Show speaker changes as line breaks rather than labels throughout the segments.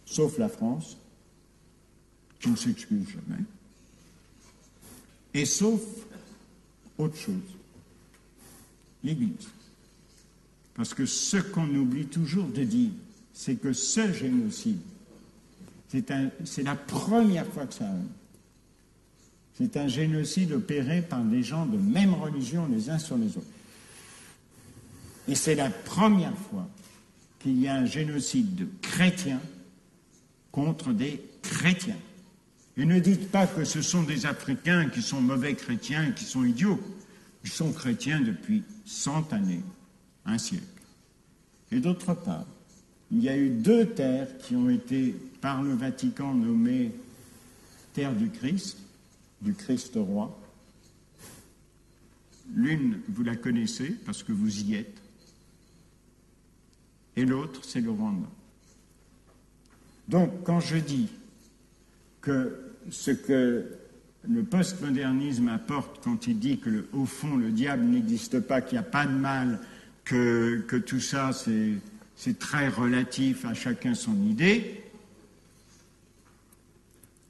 sauf la France, qui ne s'excuse jamais, et sauf autre chose, l'Église. Parce que ce qu'on oublie toujours de dire, c'est que ce génocide, c'est la première fois que ça arrive. C'est un génocide opéré par des gens de même religion les uns sur les autres. Et c'est la première fois qu'il y a un génocide de chrétiens contre des chrétiens. Et ne dites pas que ce sont des Africains qui sont mauvais chrétiens et qui sont idiots. Ils sont chrétiens depuis 100 années, un siècle. Et d'autre part, il y a eu 2 terres qui ont été, par le Vatican, nommées terre du Christ roi. L'une, vous la connaissez parce que vous y êtes, et l'autre, c'est le Rwanda. Donc, quand je dis que ce que le postmodernisme apporte quand il dit que, au fond, le diable n'existe pas, qu'il n'y a pas de mal, que tout ça, c'est très relatif, à chacun son idée,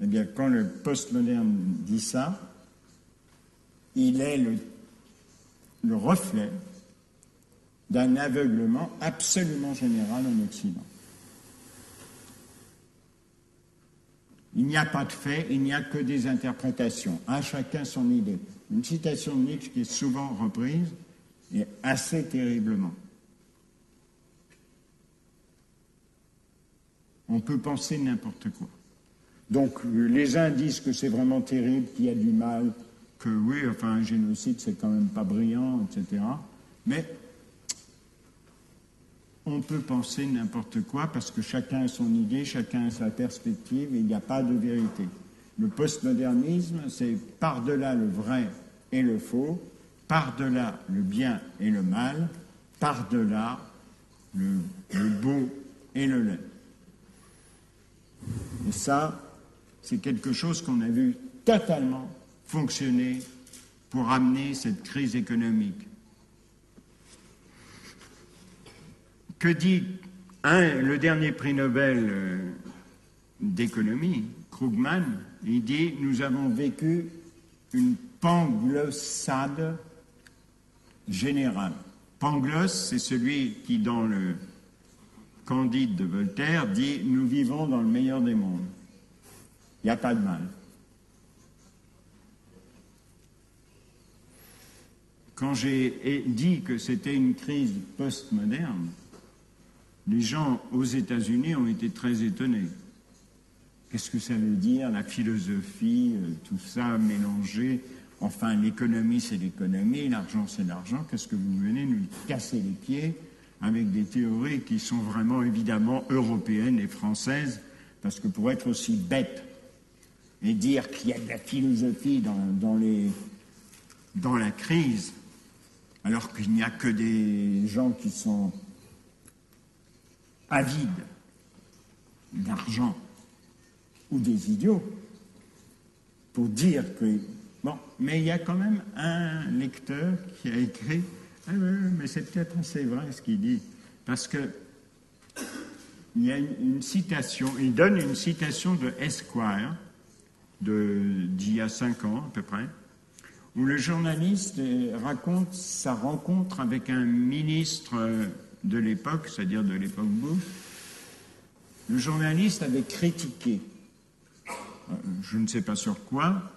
eh bien, quand le postmoderne dit ça, il est le reflet d'un aveuglement absolument général en Occident. Il n'y a pas de fait, il n'y a que des interprétations, à chacun son idée. Une citation de Nietzsche qui est souvent reprise, et assez terriblement. On peut penser n'importe quoi. Donc, les uns disent que c'est vraiment terrible, qu'il y a du mal, que oui, enfin, un génocide, c'est quand même pas brillant, etc. Mais on peut penser n'importe quoi parce que chacun a son idée, chacun a sa perspective et il n'y a pas de vérité. Le postmodernisme, c'est par-delà le vrai et le faux, par-delà le bien et le mal, par-delà le beau et le laid. Et ça, c'est quelque chose qu'on a vu totalement fonctionner pour amener cette crise économique. Que dit le dernier prix Nobel d'économie, Krugman? Il dit « Nous avons vécu une panglossade générale ». Pangloss, c'est celui qui, dans le Candide de Voltaire, dit « Nous vivons dans le meilleur des mondes ». Il n'y a pas de mal. Quand j'ai dit que c'était une crise postmoderne, les gens aux États-Unis ont été très étonnés. Qu'est-ce que ça veut dire, la philosophie, tout ça mélangé? Enfin, l'économie, c'est l'économie, l'argent, c'est l'argent. Qu'est-ce que vous venez nous casser les pieds avec des théories qui sont vraiment, évidemment, européennes et françaises? Parce que pour être aussi bête et dire qu'il y a de la philosophie dans la crise, alors qu'il n'y a que des gens qui sont avides d'argent ou des idiots, pour dire que... Bon, mais il y a quand même un lecteur qui a écrit « Ah oui, mais c'est peut-être assez vrai ce qu'il dit », parce que il y a une citation, il donne une citation de Esquire, d'il y a 5 ans à peu près, où le journaliste raconte sa rencontre avec un ministre de l'époque, c'est-à-dire de l'époque Bush. Le journaliste avait critiqué, je ne sais pas sur quoi,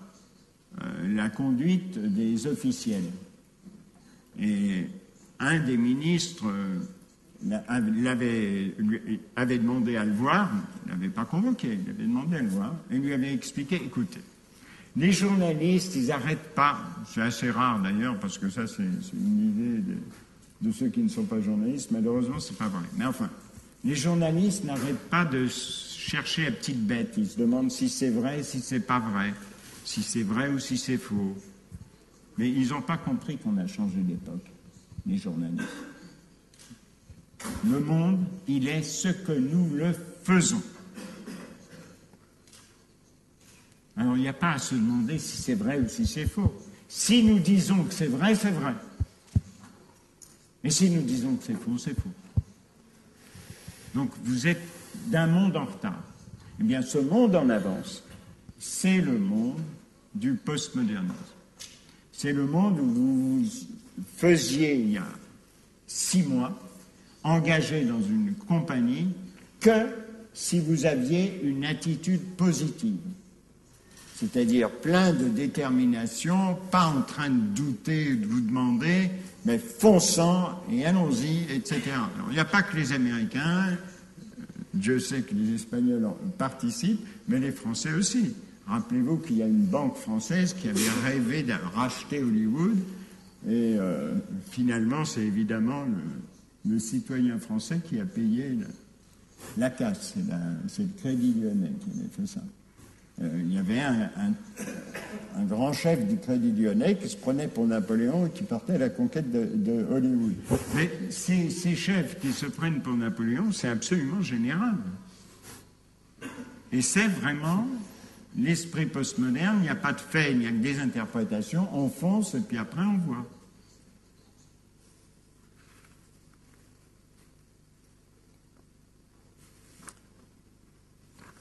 la conduite des officiels. Et un des ministres avait demandé à le voir, il ne l'avait pas convoqué, il avait demandé à le voir, et lui avait expliqué, écoutez, les journalistes, ils n'arrêtent pas, c'est assez rare d'ailleurs, parce que ça c'est une idée de ceux qui ne sont pas journalistes, malheureusement c'est pas vrai, mais enfin, les journalistes n'arrêtent pas de chercher la petite bête, ils se demandent si c'est vrai, si c'est pas vrai, si c'est vrai ou si c'est faux. Mais ils n'ont pas compris qu'on a changé d'époque, les journalistes. Le monde, il est ce que nous le faisons. Alors, il n'y a pas à se demander si c'est vrai ou si c'est faux. Si nous disons que c'est vrai, c'est vrai. Et si nous disons que c'est faux, c'est faux. Donc, vous êtes d'un monde en retard. Eh bien, ce monde en avance, c'est le monde du postmodernisme. C'est le monde où vous faisiez, il y a 6 mois, engagé dans une compagnie que si vous aviez une attitude positive. C'est-à-dire plein de détermination, pas en train de douter, de vous demander, mais fonçant et allons-y, etc. Alors, il n'y a pas que les Américains, Dieu sait que les Espagnols participent, mais les Français aussi. Rappelez-vous qu'il y a une banque française qui avait rêvé de racheter Hollywood, et finalement, c'est évidemment le citoyen français qui a payé la casse. C'est le Crédit Lyonnais qui avait fait ça. Il y avait un grand chef du Crédit Lyonnais qui se prenait pour Napoléon et qui partait à la conquête de Hollywood. Mais ces chefs qui se prennent pour Napoléon, c'est absolument général. Et c'est vraiment l'esprit postmoderne. Il n'y a pas de fait, il n'y a que des interprétations. On fonce et puis après on voit.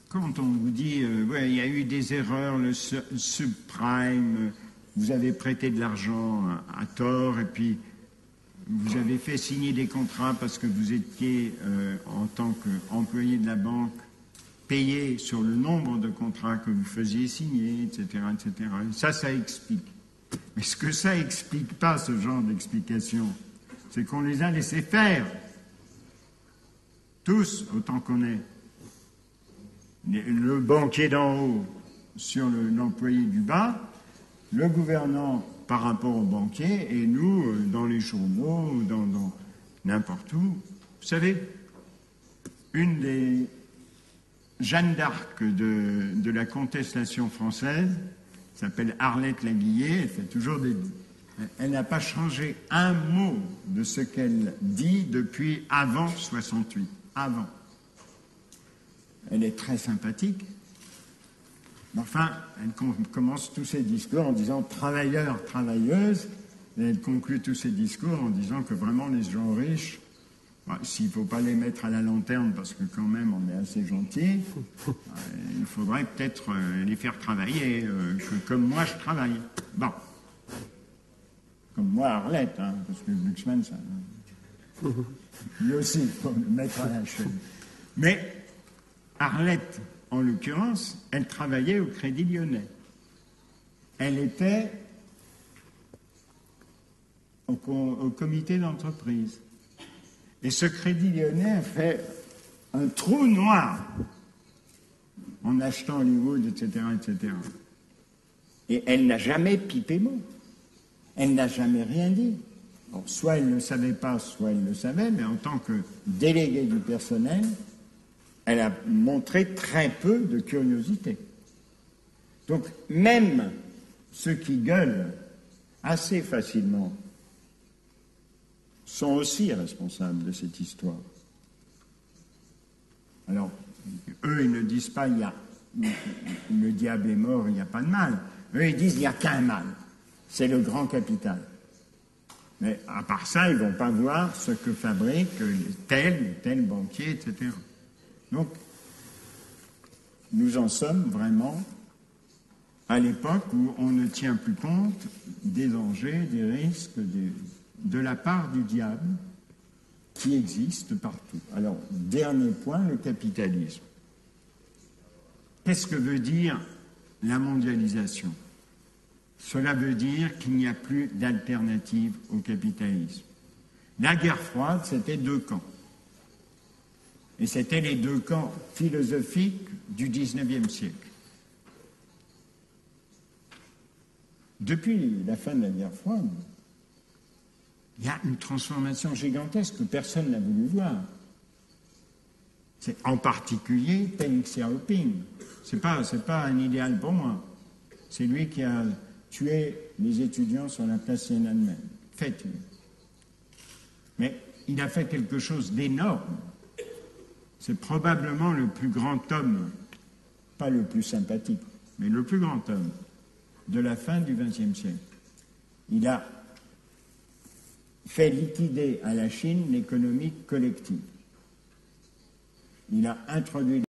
Quand on vous dit, ouais, il y a eu des erreurs, le subprime, vous avez prêté de l'argent à tort, et puis vous avez fait signer des contrats parce que vous étiez, en tant qu'employé de la banque, payé sur le nombre de contrats que vous faisiez signer, etc., etc. Ça explique. Mais ce que ça explique pas, ce genre d'explication, c'est qu'on les a laissés faire. Tous, autant qu'on est. Le banquier d'en haut sur l'employé du bas, le gouvernant par rapport au banquier, et nous, dans les journaux, dans n'importe où. Vous savez, une des Jeanne d'Arc de la contestation française s'appelle Arlette Laguillet, elle fait toujours des... Elle n'a pas changé un mot de ce qu'elle dit depuis avant 68. Avant. Elle est très sympathique. Mais enfin, elle commence tous ses discours en disant travailleurs, travailleuses, et elle conclut tous ses discours en disant que vraiment les gens riches, s'il ne faut pas les mettre à la lanterne parce que quand même on est assez gentil, il faudrait peut-être les faire travailler, comme moi je travaille. Bon. Comme moi Arlette, hein, parce que Glucksmann, ça... lui aussi, il faut le mettre à la chaîne. Mais Arlette, en l'occurrence, elle travaillait au Crédit Lyonnais. Elle était au comité d'entreprise. Et ce Crédit Lyonnais a fait un trou noir en achetant Hollywood, etc., etc. Et elle n'a jamais pipé mot. Elle n'a jamais rien dit. Bon, soit elle ne le savait pas, soit elle le savait, mais en tant que déléguée du personnel, elle a montré très peu de curiosité. Donc, même ceux qui gueulent assez facilement sont aussi responsables de cette histoire. Alors, eux, ils ne disent pas il y a, le diable est mort, il n'y a pas de mal. Eux, ils disent il n'y a qu'un mal. C'est le grand capital. Mais à part ça, ils ne vont pas voir ce que fabrique tel ou tel banquier, etc. Donc, nous en sommes vraiment à l'époque où on ne tient plus compte des dangers, des risques, de la part du diable qui existe partout. Alors, dernier point, le capitalisme. Qu'est-ce que veut dire la mondialisation? Cela veut dire qu'il n'y a plus d'alternative au capitalisme. La guerre froide, c'était 2 camps. Et c'était les 2 camps philosophiques du XIXe siècle. Depuis la fin de la guerre froide, il y a une transformation gigantesque que personne n'a voulu voir. C'est en particulier Deng Xiaoping. C'est pas un idéal pour moi. C'est lui qui a tué les étudiants sur la place Tiananmen. Fait tuer. Mais il a fait quelque chose d'énorme. C'est probablement le plus grand homme, pas le plus sympathique, mais le plus grand homme de la fin du XXe siècle. Il a fait liquider à la Chine l'économie collective. il a introduit